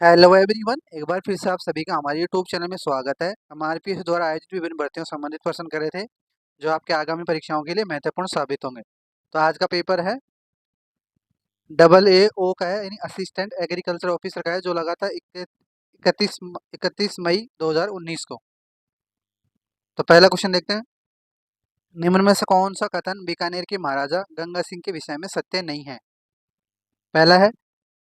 Hello everyone, एक बार फिर से आप सभी का हमारे यूट्यूब चैनल में स्वागत है। हम आरपीएस द्वारा आयोजित विभिन्न भर्तियों से संबंधित प्रश्न करे थे जो आपके आगामी परीक्षाओं के लिए महत्वपूर्ण साबित होंगे। तो आज का पेपर है डबल ए ओ का है, यानी असिस्टेंट एग्रीकल्चर ऑफिसर का है, जो लगा था 31 मई 2019 को। तो पहला क्वेश्चन देखते हैं। निम्न में से कौन सा कथन बीकानेर के महाराजा गंगा सिंह के विषय में सत्य नहीं है? पहला है,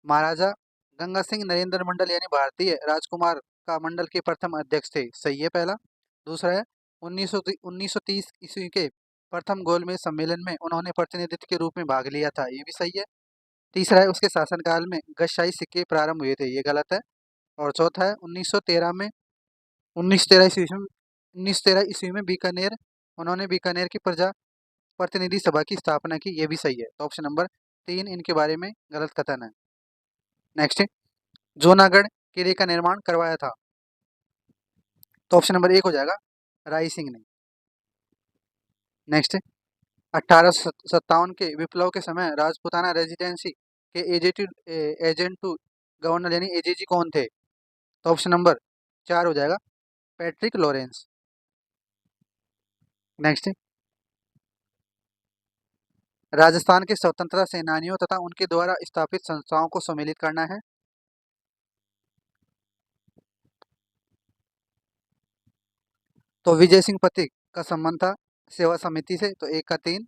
महाराजा गंगा सिंह नरेंद्र मंडल यानी भारतीय राजकुमार का मंडल के प्रथम अध्यक्ष थे। सही है पहला। दूसरा है, 1930 ईस्वी के प्रथम गोलमेज सम्मेलन में उन्होंने प्रतिनिधित्व के रूप में भाग लिया था। ये भी सही है। तीसरा है, उसके शासनकाल में गजशाही सिक्के प्रारंभ हुए थे। ये गलत है। और चौथा है, 1913 में 1913 ईस्वी में बीकानेर उन्होंने बीकानेर की प्रजा प्रतिनिधि सभा की स्थापना की। ये भी सही है। तो ऑप्शन नंबर 3 इनके बारे में गलत कथन है। नेक्स्ट, जूनागढ़ किले का निर्माण करवाया था। तो ऑप्शन नंबर 1 हो जाएगा राय सिंह ने। नेक्स्ट, 1857 के विप्लव के समय राजपूताना रेजिडेंसी के एजेंट टू गवर्नर यानी एजेजी कौन थे? तो ऑप्शन नंबर 4 हो जाएगा पैट्रिक लॉरेंस। नेक्स्ट, राजस्थान के स्वतंत्रता सेनानियों तथा उनके द्वारा स्थापित संस्थाओं को सम्मिलित करना है। तो विजय सिंह पथिक का संबंध था सेवा समिति से, तो 1 का 3।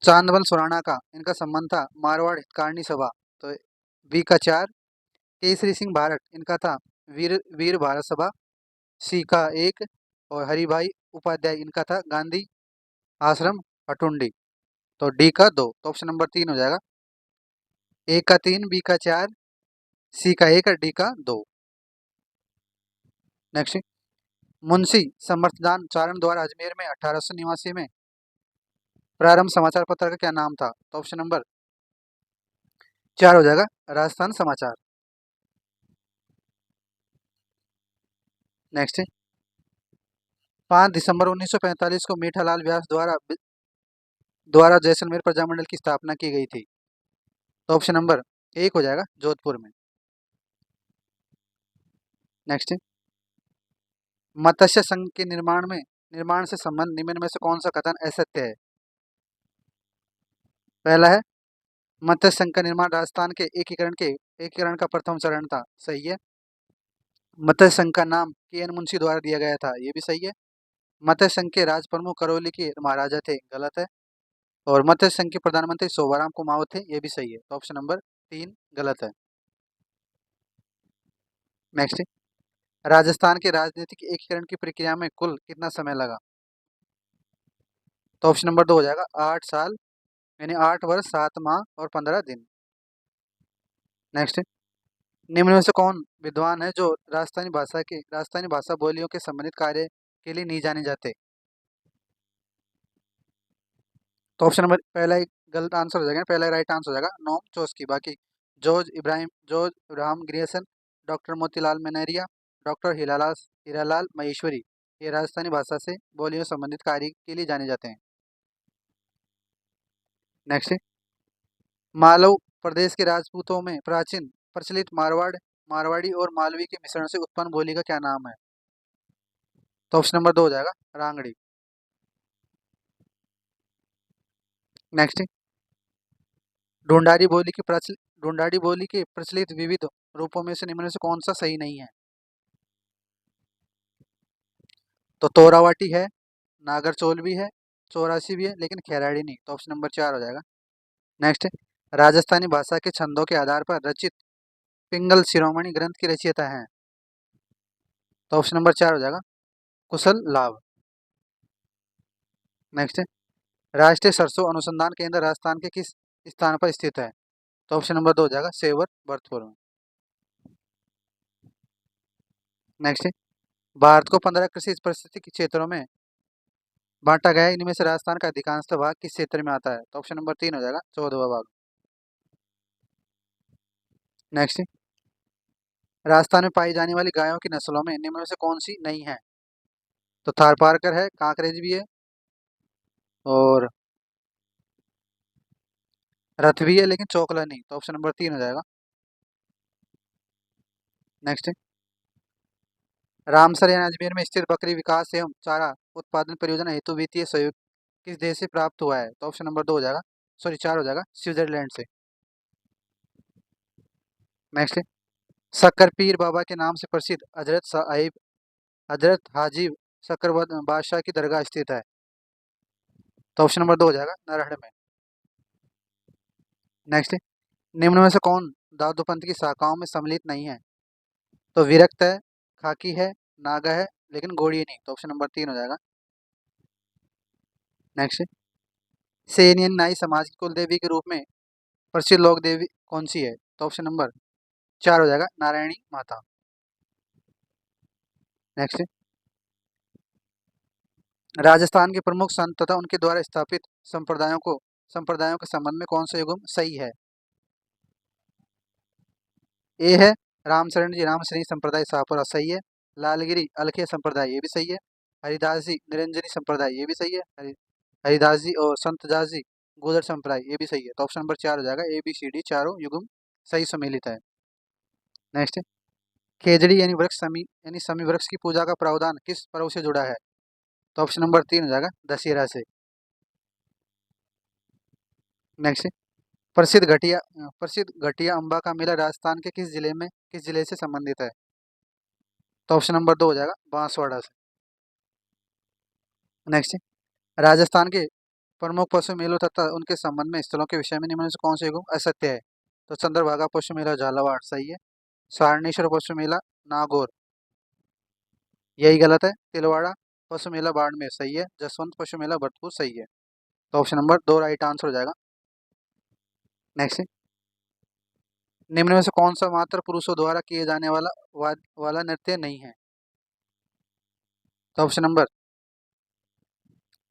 चांदबल सुराणा का इनका संबंध था मारवाड़ हितकारिणी सभा, तो बी का 4। केसरी सिंह भारत इनका था वीर वीर भारत सभा, सी का 1। और हरिभाई उपाध्याय इनका था गांधी आश्रम हटुंडी, तो डी का 2। तो ऑप्शन नंबर 3 हो जाएगा। 1 का 3, बी का 4, सी का 1 और डी का 2। नेक्स्ट, मुंशी समर्थदान चारण द्वारा अजमेर में 1889 में प्रारंभ समाचार पत्र का क्या नाम था? तो ऑप्शन नंबर 4 हो जाएगा राजस्थान समाचार। नेक्स्ट, 5 दिसंबर 1945 को मीठालाल व्यास द्वारा जैसलमेर प्रजामंडल की स्थापना की गई थी। तो ऑप्शन नंबर 1 हो जाएगा जोधपुर में। नेक्स्ट, मत्स्य संघ के निर्माण से संबंध निम्न में से कौन सा कथन असत्य है? पहला है, मत्स्य संघ का निर्माण राजस्थान के एकीकरण का प्रथम चरण था। सही है। मत्स्य संघ का नाम के.एन. मुंशी द्वारा दिया गया था। ये भी सही है। मत्स्य संघ के राज प्रमुख करौली के महाराजा थे। गलत है। और मत्स्य संघ के प्रधानमंत्री शोभाराम कुमावत थे। ये भी सही है। तो ऑप्शन नंबर 3 गलत है। नेक्स्ट, राजस्थान के राजनीतिक एकीकरण की प्रक्रिया में कुल कितना समय लगा? तो ऑप्शन नंबर 2 हो जाएगा 8 साल, यानी 8 वर्ष 7 माह और 15 दिन। नेक्स्ट, निम्न में से कौन विद्वान है जो राजस्थानी भाषा बोलियों के संबंधित कार्य के लिए नहीं जाने जाते? तो ऑप्शन नंबर पहला ही गलत आंसर हो जाएगा, पहला राइट आंसर हो जाएगा नोम चॉम्स्की। बाकी George Abraham Grierson, doctor Motilal Menaria, doctor Hiralal Maheshwari, ये राजस्थानी भाषा से बोलियों संबंधित कार्य के लिए जाने जाते हैं। नेक्स्ट, मालव प्रदेश के राजपूतों में प्राचीन प्रचलित मारवाड़ी और मालवी के मिश्रण से उत्पन्न बोली का क्या नाम है? तो ऑप्शन नंबर 2 हो जाएगा रांगड़ी। नेक्स्ट, ढूंढाड़ी बोली के प्रचलित विविध रूपों में से निम्न में से कौन सा सही नहीं है? तो तोरावाटी है, नागरचोल भी है, चौरासी भी है, लेकिन खैराड़ी नहीं। तो ऑप्शन नंबर 4 हो जाएगा। नेक्स्ट, राजस्थानी भाषा के छंदों के आधार पर रचित पिंगल शिरोमणि ग्रंथ की रचयिता है। तो ऑप्शन नंबर 4 हो जाएगा कुशल लाभ। नेक्स्ट, राष्ट्रीय सरसों अनुसंधान केंद्र राजस्थान के किस स्थान पर स्थित है? तो ऑप्शन नंबर 2 हो जाएगा सेवर भरतपुर में। नेक्स्ट, भारत को 15 कृषि परिस्थितिक क्षेत्रों में बांटा गया है। इनमें से राजस्थान का अधिकांश भाग किस क्षेत्र में आता है? तो ऑप्शन नंबर 3 हो जाएगा 14वां भाग। नेक्स्ट, राजस्थान में पाई जाने वाली गायों की नस्लों में निम्न में से कौन सी नहीं है? तो थारपारकर है, कांकरेज भी है, और रथ भी है, लेकिन चोकला नहीं। तो ऑप्शन नंबर 3 हो जाएगा। नेक्स्ट, रामसर यानी अजमेर में स्थित बकरी विकास एवं चारा उत्पादन परियोजना हेतु वित्तीय सहयोग किस देश से प्राप्त हुआ है? तो ऑप्शन नंबर 2 हो जाएगा, सॉरी 4 हो जाएगा, स्विट्जरलैंड से। नेक्स्ट, शक्कर पीर बाबा के नाम से प्रसिद्ध हजरत साहिब हजरत हाजी शक्कर बादशाह की दरगाह स्थित है? तो ऑप्शन नंबर 2 हो जाएगा, नारायण में। नेक्स्ट, निम्न में से कौन दाऊद पंथ की शाखाओं में सम्मिलित नहीं है? तो विरक्त है, खाकी है, नागा है, लेकिन गोड़ी नहीं। तो ऑप्शन नंबर 3 हो जाएगा। नेक्स्ट, सेन यानी नाई समाज की कुल देवी के रूप में प्रसिद्ध लोक देवी कौन सी है? तो ऑप्शन नंबर 4 हो जाएगा, नारायणी माता। नेक्स्ट, राजस्थान के प्रमुख संत तथा उनके द्वारा स्थापित संप्रदायों के संबंध में कौन सा युग्म सही है? ए है रामशरण जी रामश्री संप्रदाय शाहपुरा, सही है। लालगिरी अलखे संप्रदाय, ये भी सही है। हरिदास जी निरंजनी संप्रदाय, ये भी सही है। हरिदास जी और संत दास जी गुर्जर संप्रदाय, ये भी सही है। तो ऑप्शन नंबर 4 हो जाएगा, ए बी सी डी चारों युग्म सही सम्मिलित है। नेक्स्ट, खेजड़ी यानी यानी समी वृक्ष की पूजा का प्रावधान किस पर्व से जुड़ा है? तो ऑप्शन नंबर 3 हो जाएगा, दशहरा से। नेक्स्ट, प्रसिद्ध घटिया अम्बा का मेला राजस्थान के किस जिले से संबंधित है? तो ऑप्शन नंबर 2 हो जाएगा, बांसवाड़ा से। नेक्स्ट, राजस्थान के प्रमुख पशु मेलों तथा उनके संबंध में स्थलों के विषय में निम्न में से कौन से युग्म असत्य है? तो चंद्रभागा पशु मेला झालावाड़, सही है। सारणेश्वर पशु मेला नागौर, यही गलत है। तिलवाड़ा पशु मेला बाड़मेर, सही है। जसवंत पशु मेला भरतपुर, सही है। तो ऑप्शन नंबर 2 राइट आंसर हो जाएगा। नेक्स्ट, निम्न में से कौन सा मात्र पुरुषों द्वारा किए जाने वाला नृत्य नहीं है? तो ऑप्शन नंबर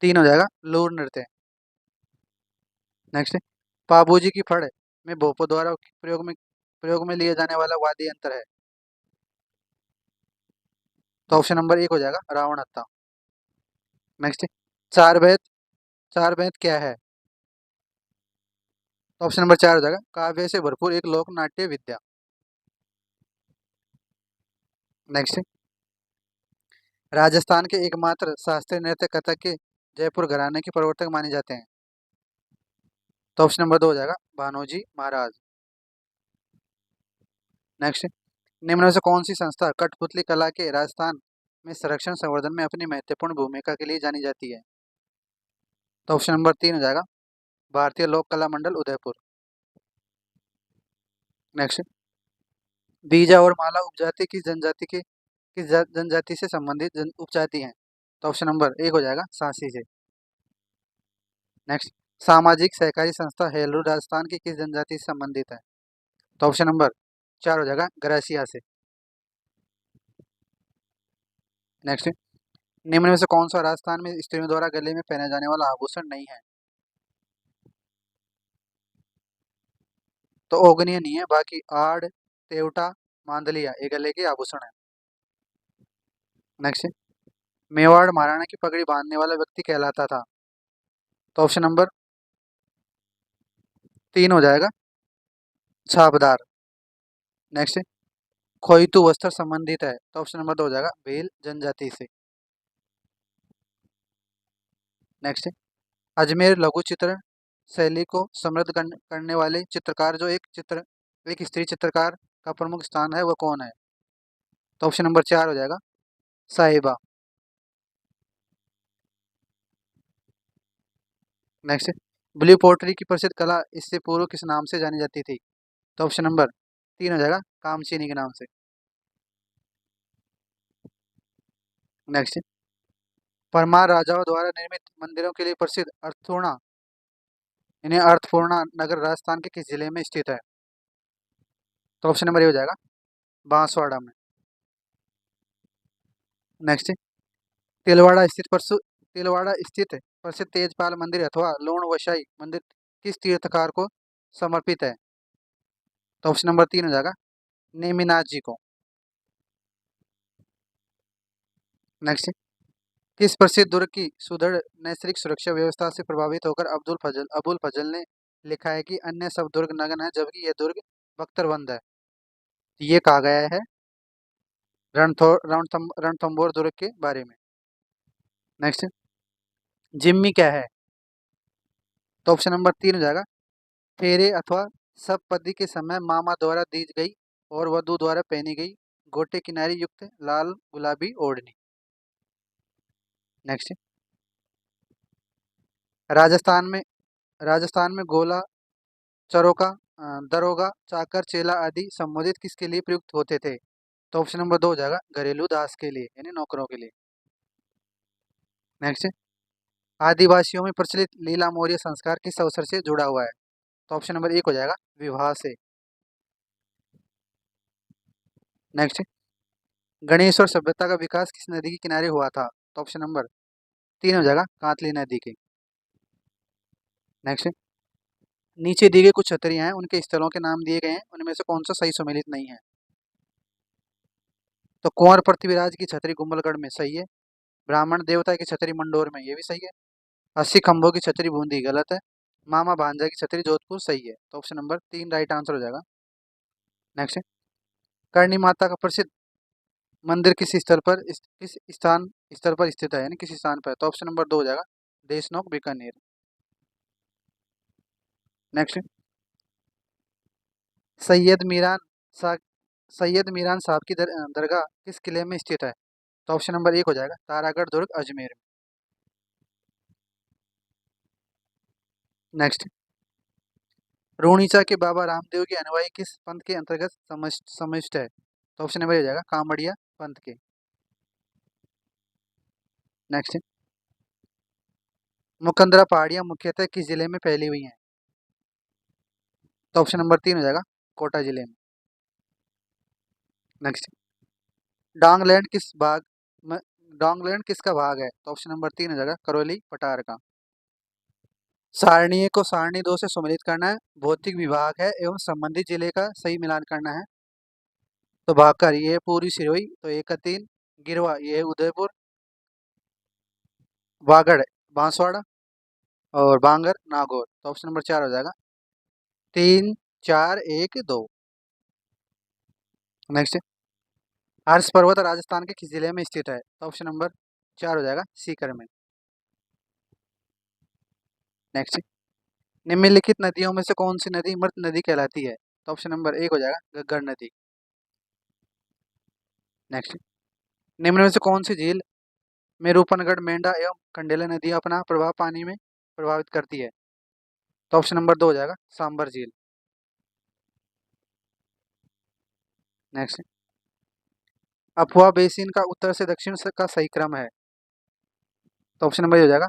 3 हो जाएगा, लूर नृत्य। नेक्स्ट, पाबूजी की फड़ में भोपों द्वारा प्रयोग में लिए जाने वाला वाद्य यंत्र है? तो ऑप्शन नंबर 1 हो जाएगा, रावण हत्था। नेक्स्ट, चार वेद चार वेद क्या है? तो ऑप्शन नंबर 4 हो जाएगा, काव्य से भरपूर एक लोक नाट्य विद्या। नेक्स्ट, राजस्थान के एकमात्र शास्त्रीय नृत्य कथक के जयपुर घराने के प्रवर्तक माने जाते हैं? तो ऑप्शन नंबर 2 हो जाएगा, भानोजी महाराज। नेक्स्ट, निम्न में से कौन सी संस्था कठपुतली कला के राजस्थान में संरक्षण संवर्धन में अपनी महत्वपूर्ण भूमिका के लिए जानी जाती है? तो ऑप्शन नंबर 3 हो जाएगा, भारतीय लोक कला मंडल उदयपुर। नेक्स्ट, बीजा और माला उपजाति किस जनजाति से संबंधित उपजाति हैं? तो ऑप्शन नंबर 1 हो जाएगा, सांसी से। नेक्स्ट, सामाजिक सहकारी संस्था हेलरू राजस्थान की किस जनजाति से संबंधित है? तो ऑप्शन नंबर 4 हो जाएगा, ग्रासिया से। नेक्स्ट, निम्न में से कौन सा राजस्थान में स्त्रियों द्वारा गले में पहने जाने वाला आभूषण नहीं है? तो ओगनिया नहीं है, बाकी आड़, तेवटा, मांदलिया ये गले के आभूषण है। नेक्स्ट, मेवाड़ महाराणा की पगड़ी बांधने वाला व्यक्ति कहलाता था? तो ऑप्शन नंबर 3 हो जाएगा, छाबदार। नेक्स्ट, खोइतू वस्त्र संबंधित है? तो ऑप्शन नंबर 2 हो जाएगा, भील जनजाति से। नेक्स्ट, अजमेर लघु चित्रण शैली को समृद्ध करने वाले चित्रकार जो एक स्त्री चित्रकार का प्रमुख स्थान है, वो कौन है? तो ऑप्शन नंबर 4 हो जाएगा, साहिबा। नेक्स्ट, ब्लू पोर्ट्री की प्रसिद्ध कला इससे पूर्व किस नाम से जानी जाती थी? तो ऑप्शन नंबर 3 हो जाएगा, कामचीनी के नाम से। नेक्स्ट, परमार राजाओं द्वारा निर्मित मंदिरों के लिए प्रसिद्ध अर्थपूर्णा नगर राजस्थान के किस जिले में स्थित है? तो ऑप्शन नंबर 1 हो जाएगा, बांसवाड़ा में। नेक्स्ट, तिलवाड़ा स्थित प्रसिद्ध तेजपाल मंदिर अथवा लूण वशाई मंदिर किस तीर्थकार को समर्पित है? तो ऑप्शन नंबर 3 हो जाएगा, नेमिनाथ जी को। नेक्स्ट, किस प्रसिद्ध दुर्ग की सुदृढ़ नैसर्गिक सुरक्षा व्यवस्था से प्रभावित होकर अबुल फजल ने लिखा है कि अन्य सब दुर्ग नग्न है जबकि यह दुर्ग बख्तरबंद है? ये कहा गया है रणथंबोर दुर्ग के बारे में। नेक्स्ट, जिम्मी क्या है? तो ऑप्शन नंबर 3 हो जाएगा, फेरे अथवा सप्तपदी के समय मामा द्वारा दी गई और वधु द्वारा पहनी गई गोटे किनारी युक्त लाल गुलाबी ओढ़नी। नेक्स्ट, राजस्थान में गोला, चरोका, दरोगा, चाकर, चेला आदि संबोधित किसके लिए प्रयुक्त होते थे? तो ऑप्शन नंबर 2 हो जाएगा, घरेलू दास के लिए यानी नौकरों के लिए। नेक्स्ट, आदिवासियों में प्रचलित लीला मौर्य संस्कार किस अवसर से जुड़ा हुआ है? तो ऑप्शन नंबर 1 हो जाएगा, विवाह से। नेक्स्ट, गणेश और सभ्यता का विकास किस नदी के किनारे हुआ था? तो ऑप्शन नंबर 3 हो जाएगा, कांतली नदी के। नेक्स्ट, नीचे दी गई कुछ छतरियां हैं, उनके स्थलों के नाम दिए गए हैं, उनमें से कौन सा सही सम्मिलित नहीं है? तो कुंवर पृथ्वीराज की छतरी कुंभलगढ़ में सही है। ब्राह्मण देवता की छतरी मंडोर में, ये भी सही है। 80 खंभों की छतरी बूंदी गलत है। मामा भांजा की छतरी जोधपुर सही है। तो ऑप्शन नंबर 3 राइट आंसर हो जाएगा। नेक्स्ट, करणी माता का प्रसिद्ध मंदिर किस स्थान स्थल पर स्थित है, यानी किस स्थान पर? तो ऑप्शन नंबर 2 हो जाएगा, देशनोक बीकानेर। नेक्स्ट, सैयद मीरान सा सैयद मीरान साहब की दरगाह किस किले में स्थित है? तो ऑप्शन नंबर 1 हो जाएगा, तारागढ़ दुर्ग अजमेर में। नेक्स्ट, रूणीचा के बाबा रामदेव के अनुयायी किस पंथ के अंतर्गत समाविष्ट है? तो ऑप्शन नंबर हो जाएगा, कामड़िया पंथ के। नेक्स्ट, मुकंदरा पहाड़ियां मुख्यतः किस जिले में फैली हुई हैं? तो ऑप्शन नंबर 3 हो जाएगा, कोटा जिले में। नेक्स्ट, डोंगलैंड किस भाग में डोंगलैंड किसका भाग है? तो ऑप्शन नंबर 3 हो जाएगा, करौली पठार का। सारणीय को सारणी 2 से सम्मिलित करना है, भौतिक विभाग है एवं संबंधित जिले का सही मिलान करना है। तो भाकर ये है पूरी सिरोही, तो 1 का 3। गिरवा ये है उदयपुर, वागड़ बांसवाड़ा और बांगर नागौर। तो ऑप्शन नंबर 4 हो जाएगा, 3 4 1 2। नेक्स्ट, हर्ष पर्वत राजस्थान के किस जिले में स्थित है? तो ऑप्शन नंबर 4 हो जाएगा, सीकर में। नेक्स्ट, निम्नलिखित नदियों में से कौन सी नदी मृत नदी कहलाती है? तो ऑप्शन नंबर 1 हो जाएगा, घग्गर नदी। नेक्स्ट, निम्न में से कौन सी झील में रूपनगढ़, मेंढा एवं खंडेला नदियां अपना प्रवाह पानी में प्रभावित करती है? तो ऑप्शन नंबर 2 हो जाएगा, सांबर झील। नेक्स्ट, अफवाह बेसिन का उत्तर से दक्षिण का सही क्रम है? तो ऑप्शन नंबर हो जाएगा,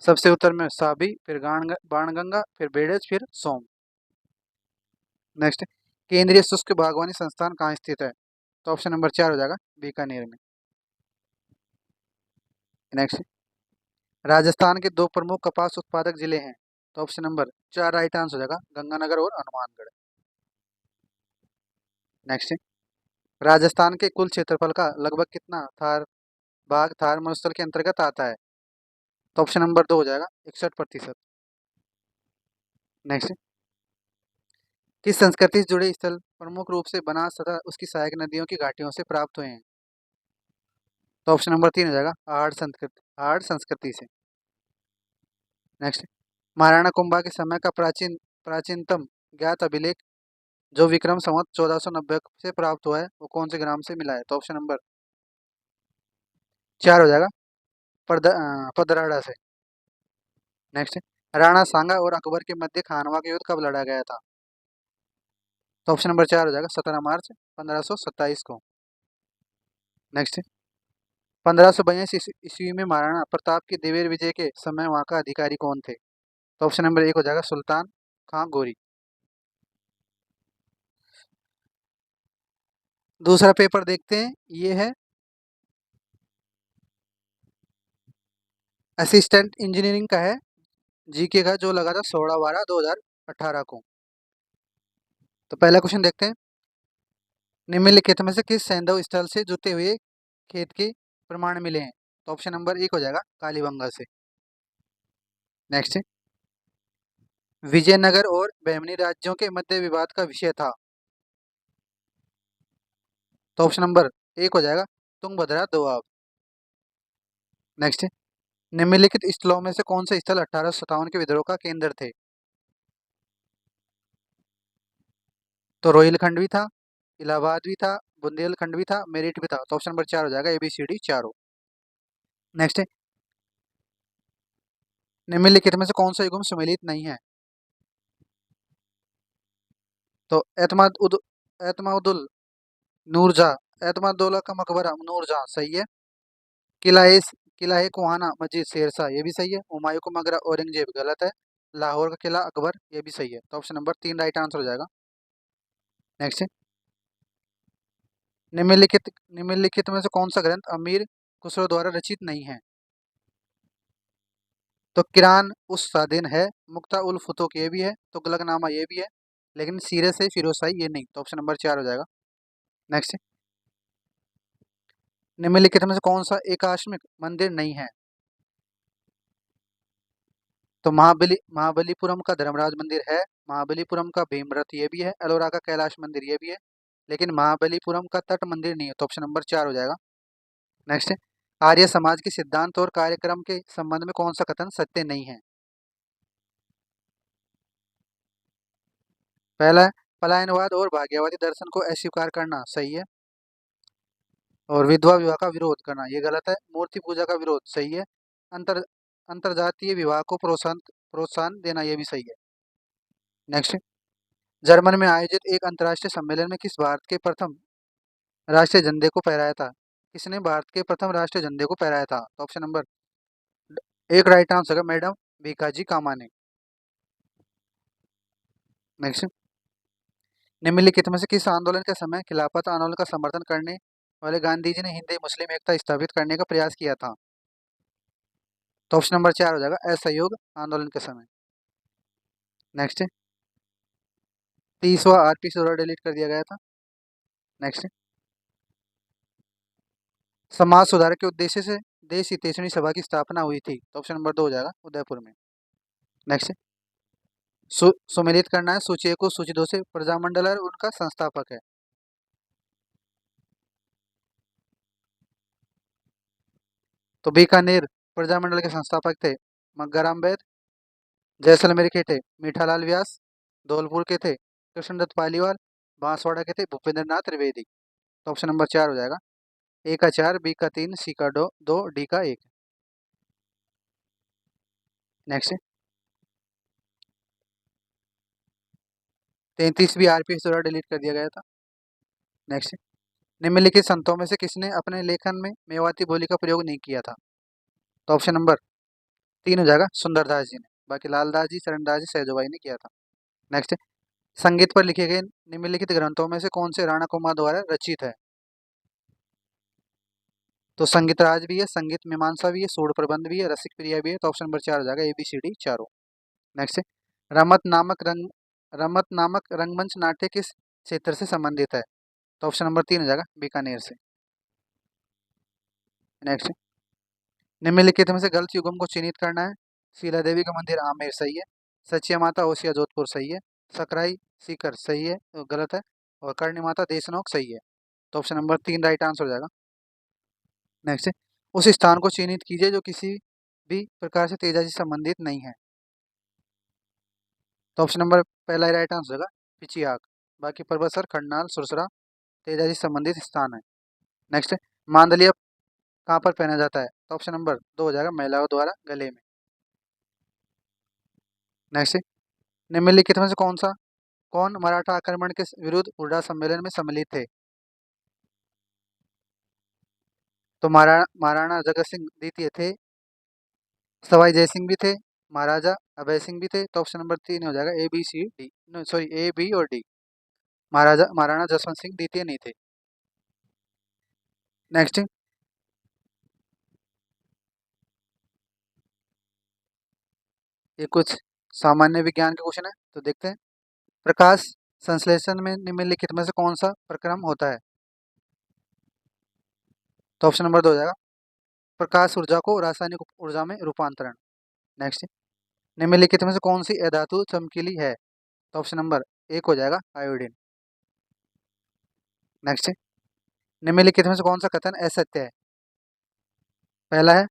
सबसे उत्तर में साबी, फिर बाणगंगा, फिर बेड़ज, फिर सोम। नेक्स्ट, केंद्रीय शुष्क बागवानी संस्थान कहाँ स्थित है? तो ऑप्शन नंबर 4 हो जाएगा, बीकानेर में। नेक्स्ट, राजस्थान के 2 प्रमुख कपास उत्पादक जिले हैं? तो ऑप्शन नंबर 4 राइट आंसर हो जाएगा, गंगानगर और हनुमानगढ़। नेक्स्ट, राजस्थान के कुल क्षेत्रफल का लगभग कितना थार मरुस्थल के अंतर्गत आता है? तो ऑप्शन नंबर 2 हो जाएगा, 61%। नेक्स्ट, किस संस्कृति से जुड़े स्थल प्रमुख रूप से बनास तथा उसकी सहायक नदियों की घाटियों से प्राप्त हुए हैं? तो ऑप्शन नंबर 3 हो जाएगा, आहड़ संस्कृति से। नेक्स्ट, महाराणा कुंभा के समय का प्राचीनतम ज्ञात अभिलेख जो विक्रम संवत 1490 से प्राप्त हुआ है, वो कौन से ग्राम से मिला है? तो ऑप्शन नंबर 4 हो जाएगा, पदराड़ा से। नेक्स्ट, राणा सांगा और अकबर के मध्य खानवा का युद्ध कब लड़ा गया था? तो ऑप्शन नंबर 4 हो जाएगा, 17 मार्च 1527 को। नेक्स्ट, 1582 ईस्वी में महाराणा प्रताप की दिव्य विजय के समय वहां का अधिकारी कौन थे? तो ऑप्शन नंबर 1 हो जाएगा, सुल्तान खां गोरी। दूसरा पेपर देखते हैं, ये है असिस्टेंट इंजीनियरिंग का है, जीके का, जो लगा था 16/12/2018 को। तो पहला क्वेश्चन देखते हैं, निम्नलिखित में से किस सैंधव स्थल से जुते हुए खेत के प्रमाण मिले हैं? तो ऑप्शन नंबर 1 हो जाएगा, कालीबंगा से। नेक्स्ट, विजयनगर और बहमनी राज्यों के मध्य विवाद का विषय था? तो ऑप्शन नंबर एक हो जाएगा तुंगभद्रा दोआब। नेक्स्ट, निम्नलिखित स्थलों में से कौन से स्थल 1857 के विद्रोह का केंद्र थे? तो रोहिलखंड भी था, इलाहाबाद भी था, बुंदेलखंड भी था, मेरठ भी था। तो ऑप्शन नंबर 4 हो जाएगा ABCD चारों। नेक्स्ट, निम्नलिखित में से कौन सा युग्म सम्मिलित नहीं है? तो एतमादुल नूरजहाँ, एतमादुल्ला का मकबरा नूरजहाँ सही है। किला ए किला ए कुहाना मस्जिद शेरशाह ये भी सही है। हुमायूं का मकबरा औरंगजेब गलत है। लाहौर का किला अकबर ये भी सही है। तो ऑप्शन नंबर 3 राइट आंसर हो जाएगा। नेक्स्ट, निम्नलिखित में से कौन सा ग्रंथ अमीर खुसरो द्वारा रचित नहीं है? तो किरान उस सादिन है, मुक्ता उल फुतूक ये भी है, तुगलकनामा ये भी है, लेकिन सीरत से फिरोजशाही ये नहीं। तो ऑप्शन नंबर 4 हो जाएगा। नेक्स्ट, निम्नलिखित में से कौन सा एकाश्मिक मंदिर नहीं है? तो महाबलीपुरम का धर्मराज मंदिर है, महाबलीपुरम का भीमरथ ये भी है, एलोरा का कैलाश मंदिर ये भी है, लेकिन महाबलीपुरम का तट मंदिर नहीं है। तो ऑप्शन नंबर 4 हो जाएगा। नेक्स्ट, आर्य समाज के सिद्धांत और कार्यक्रम के संबंध में कौन सा कथन सत्य नहीं है? पहला है पलायनवाद और भाग्यवादी दर्शन को अस्वीकार करना सही है, और विधवा विवाह का विरोध करना ये गलत है। मूर्ति पूजा का विरोध सही है। अंतर अंतरजातीय विवाह को प्रोत्साहन प्रोत्साहन देना ये भी सही है। नेक्स्ट, जर्मन में आयोजित एक अंतर्राष्ट्रीय सम्मेलन में किस भारत के प्रथम राष्ट्रीय झंडे को फहराया था? किसने भारत के प्रथम राष्ट्रीय झंडे को फहराया था? तो ऑप्शन नंबर एक राइट आंसर है मैडम भीकाजी कामा ने। नेक्स्ट, निम्नलिखित में से किस आंदोलन के समय खिलाफत आंदोलन का समर्थन करने वाले गांधी जी ने हिंदी मुस्लिम एकता स्थापित करने का प्रयास किया था? तो ऑप्शन नंबर 4 हो जाएगा असहयोग आंदोलन के समय। नेक्स्ट, 30वां आरपी से डिलीट कर दिया गया था। नेक्स्ट, समाज सुधार के उद्देश्य से देश हितैषणी सभा की स्थापना हुई थी? तो ऑप्शन नंबर 2 हो जाएगा उदयपुर में। नेक्स्ट, सुमेलित करना है सूची 1 को सूची 2 से। प्रजामंडल और उनका संस्थापक है। तो बीकानेर प्रजामंडल के संस्थापक थे मक्काराम बैद, जैसलमेर के थे मीठालाल व्यास, धौलपुर के थे कृष्णदत्त पालीवाल, बांसवाड़ा के थे भूपेंद्र नाथ त्रिवेदी। तो ऑप्शन नंबर 4 हो जाएगा। ए का 4, बी का 3, सी का 2, डी का 1। नेक्स्ट, 33वीं आरपी द्वारा डिलीट कर दिया गया था। नेक्स्ट, निम्नलिखित संतों में से किसने अपने लेखन में मेवाती बोली का प्रयोग नहीं किया था? तो ऑप्शन नंबर 3 हो जाएगा सुंदरदास जी ने। बाकी लालदास जी, चरणदास जी, सहजोबाई ने किया था। नेक्स्ट, संगीत पर लिखे गए निम्नलिखित ग्रंथों में से कौन से राणा कुमार द्वारा रचित है? तो संगीत राज भी है, संगीत मीमांसा भी है, सूड प्रबंध भी है, रसिक प्रिया भी है। तो ऑप्शन नंबर 4 हो जाएगा ABCD चारों। नेक्स्ट, रमत नामक रंग रमत नामक रंगमंच नाट्य किस क्षेत्र से संबंधित है? तो ऑप्शन नंबर 3 हो जाएगा बीकानेर से। नेक्स्ट, निम्नलिखित में से गलत युग्म को चिन्हित करना है। शीला देवी का मंदिर आमेर सही है, सचिया माता होशिया जोधपुर सही है, सकराई सीकर सही है गलत है, और करणी माता देशनोक सही है। तो ऑप्शन नंबर 3 राइट आंसर हो जाएगा। नेक्स्ट, उस स्थान को चिन्हित कीजिए जो किसी भी प्रकार से तेजाजी संबंधित नहीं है। तो ऑप्शन नंबर पहला ही राइट आंसर होगा पिचियाक। बाकी परबतसर, खंडाल, सुरसरा तेजाजी संबंधित स्थान है। नेक्स्ट, मांदलिया कहाँ पर पहना जाता है? तो ऑप्शन नंबर 2 हो जाएगा महिलाओं द्वारा गले में। नेक्स्ट, निम्नलिखित में से कौन मराठा आक्रमण के विरुद्ध हुड्डा सम्मेलन में सम्मिलित थे? तो महाराणा जगत सिंह द्वितीय थे, सवाई जय सिंह भी थे, महाराजा अभय सिंह भी थे। तो ऑप्शन नंबर 3 हो जाएगा ABCD, सॉरी A, B और D। महाराणा जसवंत सिंह द्वितीय नहीं थे। नेक्स्ट, ये कुछ सामान्य विज्ञान के क्वेश्चन है तो देखते हैं। प्रकाश संश्लेषण में निम्नलिखित में से कौन सा प्रक्रम होता है? तो ऑप्शन नंबर 2 हो जाएगा प्रकाश ऊर्जा को रासायनिक ऊर्जा में रूपांतरण। नेक्स्ट, निम्नलिखित में से कौन सी अधातु चमकीली है? तो ऑप्शन नंबर 1 हो जाएगा आयोडीन। नेक्स्ट, निम्नलिखित में से कौन सा कथन असत्य है? पहला है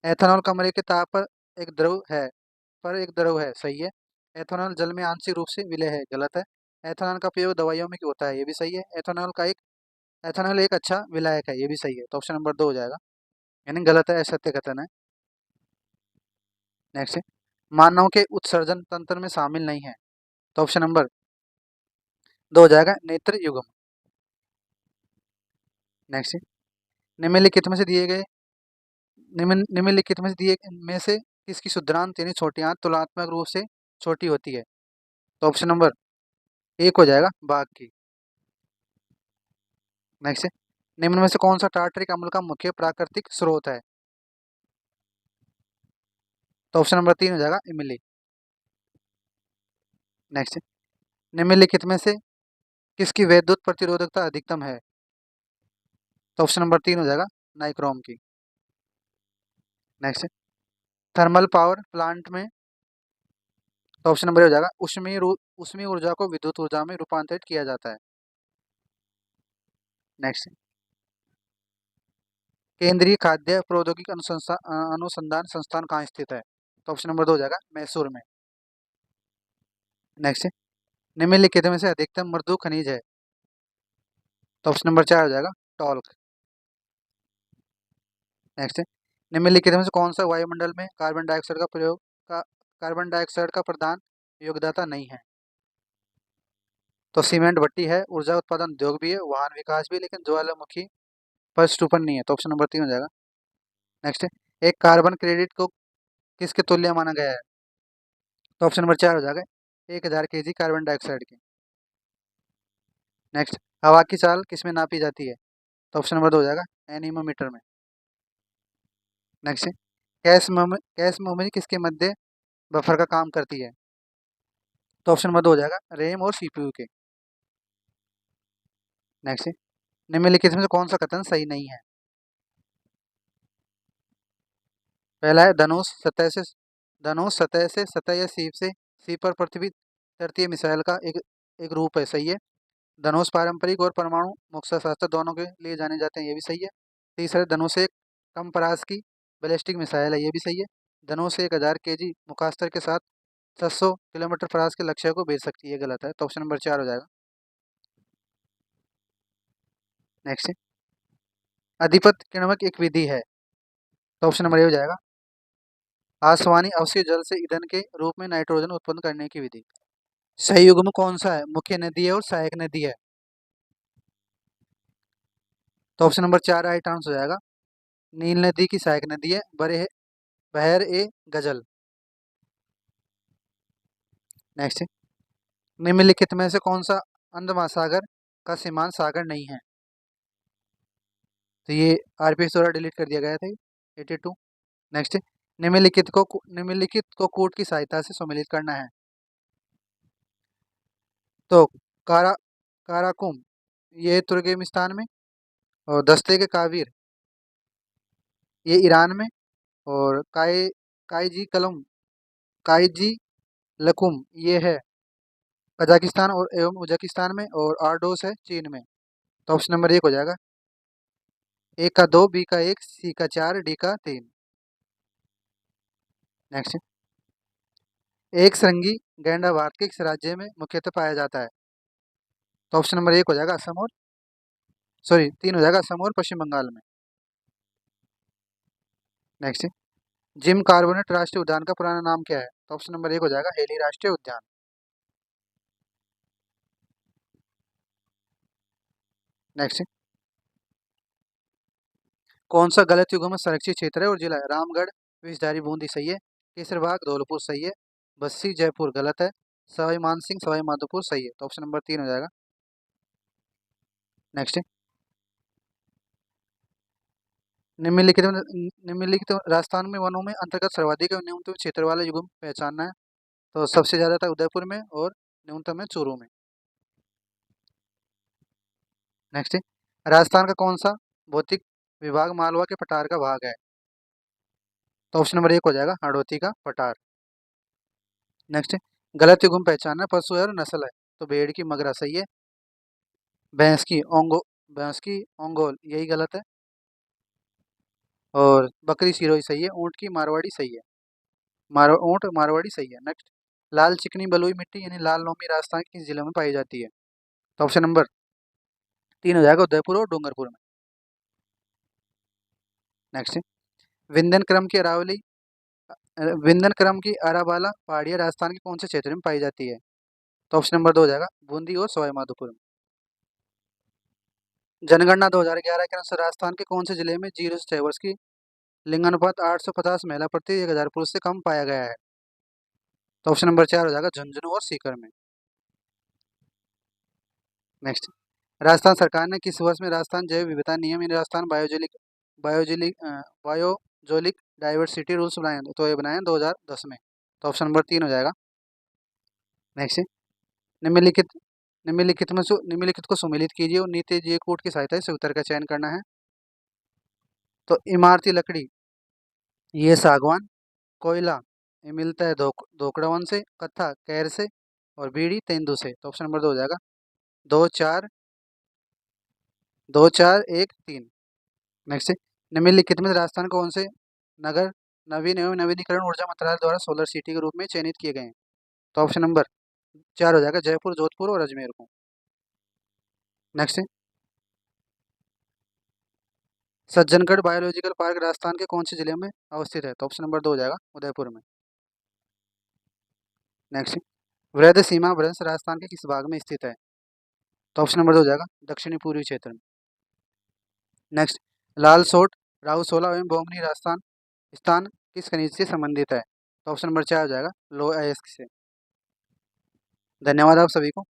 एथेनॉल कमरे के ताप पर एक द्रव है, सही है। एथेनॉल जल में आंशिक रूप से विलय है, गलत है। एथेनॉल का प्रयोग दवाइयों में क्यों होता है? ये भी सही है। एथेनॉल एक अच्छा विलायक है, ये भी सही है। तो ऑप्शन नंबर 2 हो जाएगा, यानी गलत है, असत्य कथन है। नेक्स्ट, मानव के उत्सर्जन तंत्र में शामिल नहीं है। तो ऑप्शन नंबर 2 हो जाएगा, नेत्र युग्म। नेक्स्ट, निम्नलिखित में से दिए गए निम्नलिखित में से दिए में से किसकी शुद्रांत यानी छोटी आंत तुलनात्मक रूप से छोटी होती है? तो ऑप्शन नंबर 1 हो जाएगा, बाघ की। नेक्स्ट, निम्न में से कौन सा टार्टरिक अम्ल का मुख्य प्राकृतिक स्रोत है? तो ऑप्शन नंबर 3 हो जाएगा, इमली। नेक्स्ट, निम्नलिखित में से किसकी विद्युत प्रतिरोधकता अधिकतम है? तो ऑप्शन नंबर 3 हो जाएगा, नाइक्रोम की। नेक्स्ट, थर्मल पावर प्लांट में, तो ऑप्शन नंबर हो जाएगा, ऊष्मीय ऊर्जा को विद्युत ऊर्जा में रूपांतरित किया जाता है। नेक्स्ट, केंद्रीय खाद्य प्रौद्योगिकी अनुसंधान संस्थान कहाँ स्थित है? तो ऑप्शन नंबर 2 हो जाएगा, मैसूर में। नेक्स्ट, निम्नलिखित में से अधिकतम मृदु खनिज है? तो ऑप्शन नंबर 4 हो जाएगा, टॉल्क। नेक्स्ट, निम्नलिखित में से कौन सा वायुमंडल में कार्बन डाइऑक्साइड का प्रधान योगदाता नहीं है? तो सीमेंट भट्टी है, ऊर्जा उत्पादन उद्योग भी है, वाहन विकास भी है, लेकिन ज्वालामुखी पर स्टूपन नहीं है। तो ऑप्शन नंबर 3 हो जाएगा। नेक्स्ट, एक कार्बन क्रेडिट को किसके तुल्य माना गया है? तो ऑप्शन नंबर 4 हो जाएगा, 1000 kg कार्बन डाइऑक्साइड की। नेक्स्ट, हवा की चाल किसमें नापी जाती है? तो ऑप्शन नंबर 2 हो जाएगा, एनीमोमीटर में। नेक्स्ट, कैश मेमोरी किसके मध्य बफर का काम करती है? तो ऑप्शन नंबर 2 हो जाएगा, रैम और सीपीयू के। नेक्स्ट, निम्नलिखित में से कौन सा कथन सही नहीं है? पहला है धनुष सतह या सीप पर पृथ्वी तटीय मिसाइल का एक रूप है, सही है। धनुष पारंपरिक और परमाणु मुक्त शस्त्र दोनों के लिए जाने जाते हैं, ये भी सही है। तीसरा, धनुष एक कम परास की बैलिस्टिक मिसाइल है, ये भी सही है। धनुष 1000 kg मुखास्त्र के साथ 700 किलोमीटर परास के लक्ष्य को भेज सकती है, गलत है। तो ऑप्शन नंबर 4 हो जाएगा। नेक्स्ट, अधिपत किण्वक एक विधि है। तो ऑप्शन नंबर ए हो जाएगा, आसवानी अवश्य जल से ईंधन के रूप में नाइट्रोजन उत्पन्न करने की विधि। सही युग्म कौन सा है? मुख्य नदी है और सहायक नदी है। तो ऑप्शन नंबर 4 राइट आंसर हो जाएगा, नील नदी की सहायक नदी है, बहर ए गजल। नेक्स्ट, निम्नलिखित में से कौन सा अंध महासागर का सीमांत सागर नहीं है? तो ये आरपीएस द्वारा डिलीट कर दिया गया था, 82। नेक्स्ट, निम्नलिखित को कोड की सहायता से सम्मिलित करना है। तो कारा काराकुम ये तुर्कमेनिस्तान में, और दस्ते के काबिर ये ईरान में, और काईजी कलम काईजी लकुम ये है कजाकिस्तान और एवं उज्बेकिस्तान में, और आर्डोस है चीन में। तो ऑप्शन नंबर 1 हो जाएगा, ए का 2, बी का 1, सी का 4, डी का 3। नेक्स्ट, एक श्रृंगी गैंडा भारत के किस राज्य में मुख्यतः पाया जाता है? तो ऑप्शन नंबर 1 हो जाएगा, असम और 3 हो जाएगा, असम और पश्चिम बंगाल में। नेक्स्ट, जिम कार्बोनेट राष्ट्रीय उद्यान का पुराना नाम क्या है? तो ऑप्शन नंबर 1 हो जाएगा, हेली राष्ट्रीय उद्यान। नेक्स्ट, कौन सा गलत युग्म में संरक्षित क्षेत्र है और जिला है? रामगढ़ विषधारी बूंदी सही है, केसरबाग धौलपुर सही है, बस्सी जयपुर गलत है, सवाई मानसिंह सवाई माधोपुर सही है। तो ऑप्शन नंबर 3 हो जाएगा। नेक्स्ट, निम्नलिखित राजस्थान में वनों में अंतर्गत सर्वाधिक एवं न्यूनतम क्षेत्र वाला युग्म पहचानना है। तो सबसे ज्यादा था उदयपुर में और न्यूनतम है चूरू में। नेक्स्ट, राजस्थान का कौन सा भौतिक विभाग मालवा के पठार का भाग है? तो ऑप्शन नंबर 1 हो जाएगा, हाड़ौती का पठार। नेक्स्ट, गलत युग्म पहचानना, पशु है और नस्ल है। तो भेड़ की मगरा सही है, भैंस की भैंस की ओंगोल, यही गलत है। और बकरी सिरोही सही है। ऊँट की मारवाड़ी सही है। ऊँट मारवाड़ी सही है। नेक्स्ट, लाल चिकनी बलुई मिट्टी यानी लाल लोमी राजस्थान के किस जिले में पाई जाती है? तो ऑप्शन नंबर 3 हो जाएगा उदयपुर और डूंगरपुर में। नेक्स्ट, विंध्यन क्रम की अरावली विंध्यन क्रम की अराबाला पहाड़ियाँ राजस्थान के कौन से क्षेत्र में पाई जाती है? तो ऑप्शन नंबर 2 हो जाएगा बूंदी और सवाई माधोपुर में। जनगणना 2011 के अनुसार राजस्थान के कौन से जिले में 0 से 6 वर्ष की लिंगानुपात 850 महिला प्रति 1000 पुरुष से कम पाया गया है? तो ऑप्शन नंबर 4 हो जाएगा झुंझुनू और सीकर में। नेक्स्ट, राजस्थान सरकार ने किस वर्ष में राजस्थान जैव विविधता नियम यानी राजस्थान बायोजिलिक बायोजोलिक डाइवर्सिटी रूल्स बनाए हैं? तो ये बनाए हैं 2010 में। तो ऑप्शन नंबर 3 हो जाएगा। नेक्स्ट, निम्नलिखित निम्नलिखित को सुमेलित कीजिए और नीति जी कोड की सहायता से उत्तर का चयन करना है। तो इमारती लकड़ी, ये सागवान। कोयला, ये मिलता है धोकड़ा वन से। कत्था कैर से। और बीड़ी तेंदू से। तो ऑप्शन नंबर 2 हो जाएगा। 2 4 नेक्स्ट, निम्नलिखित में राजस्थान कौन से नगर नवीन एवं नवीनीकरण ऊर्जा मंत्रालय द्वारा सोलर सिटी के रूप में चयनित किए गए हैं? तो ऑप्शन नंबर 4 हो जाएगा जयपुर, जोधपुर और अजमेर को। Next, Sajjangarh biological park Rajasthan के कौन से जिले में अवस्थित है? तो ऑप्शन नंबर 2 हो जाएगा उदयपुर में। नेक्स्ट, वृहद सीमा भ्रंश राजस्थान के किस भाग में स्थित है? तो ऑप्शन नंबर 2 हो जाएगा दक्षिणी पूर्वी क्षेत्र में। नेक्स्ट, लाल सोट, राहुसोला एवं बोमनी राजस्थान स्थान किस खनिज से संबंधित है? तो ऑप्शन नंबर 4 हो जाएगा लो अयस्क से। धन्यवाद आप सभी को।